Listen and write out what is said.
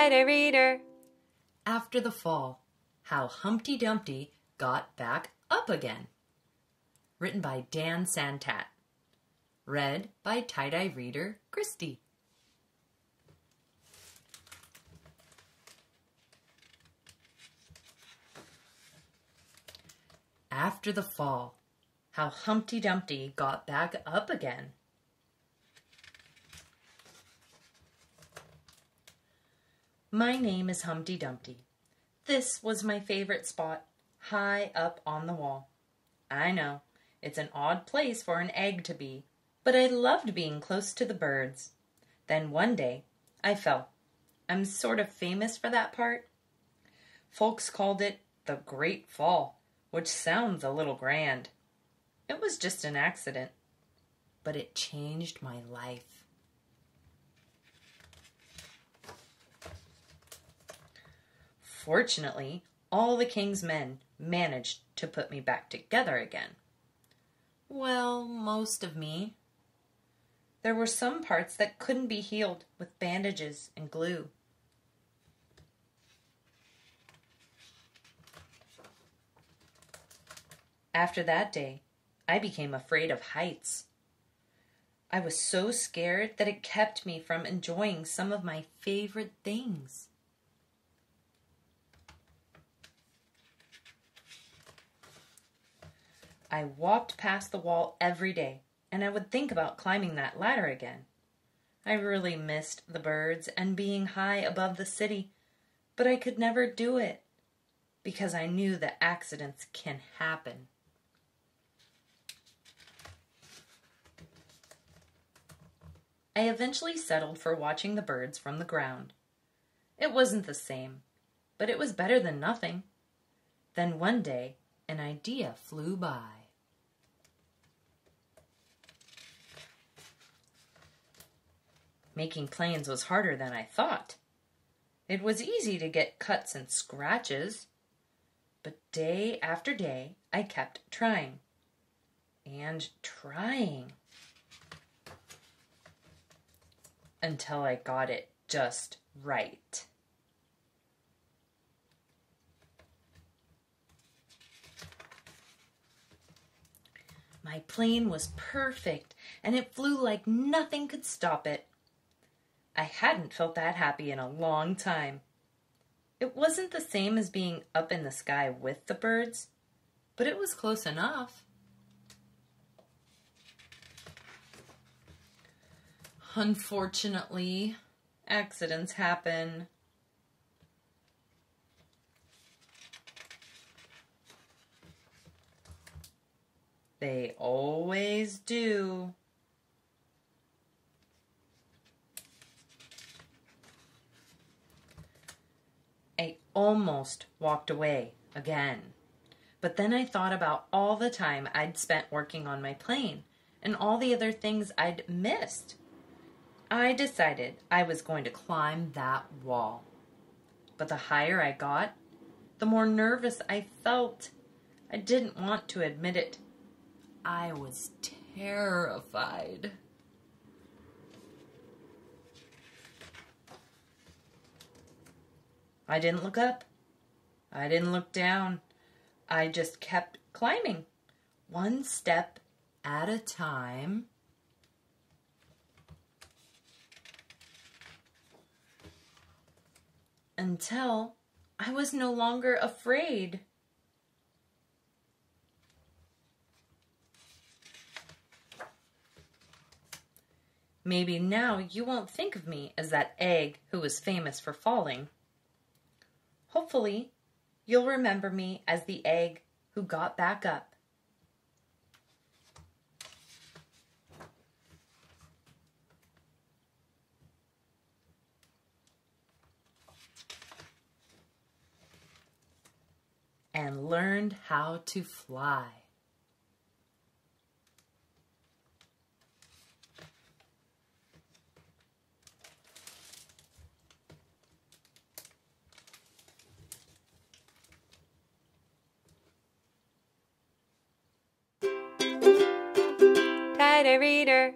Tie-dye reader. After the fall, how Humpty Dumpty got back up again. Written by Santat. Read by tie-dye reader Kristie. After the fall, how Humpty Dumpty got back up again. My name is Humpty Dumpty. This was my favorite spot, high up on the wall. I know, it's an odd place for an egg to be, but I loved being close to the birds. Then one day, I fell. I'm sort of famous for that part. Folks called it the Great Fall, which sounds a little grand. It was just an accident, but it changed my life. Fortunately, all the king's men managed to put me back together again. Well, most of me. There were some parts that couldn't be healed with bandages and glue. After that day, I became afraid of heights. I was so scared that it kept me from enjoying some of my favorite things. I walked past the wall every day, and I would think about climbing that ladder again. I really missed the birds and being high above the city, but I could never do it because I knew that accidents can happen. I eventually settled for watching the birds from the ground. It wasn't the same, but it was better than nothing. Then one day, an idea flew by. Making planes was harder than I thought. It was easy to get cuts and scratches, but day after day I kept trying and trying until I got it just right. My plane was perfect, and it flew like nothing could stop it. I hadn't felt that happy in a long time. It wasn't the same as being up in the sky with the birds, but it was close enough. Unfortunately, accidents happen. They always do. I almost walked away again, but then I thought about all the time I'd spent working on my plane and all the other things I'd missed. I decided I was going to climb that wall. But the higher I got, the more nervous I felt. I didn't want to admit it. I was terrified. I didn't look up. I didn't look down. I just kept climbing, one step at a time. Until I was no longer afraid. Maybe now you won't think of me as that egg who was famous for falling. Hopefully, you'll remember me as the egg who got back up. And learned how to fly. Tie-dye reader.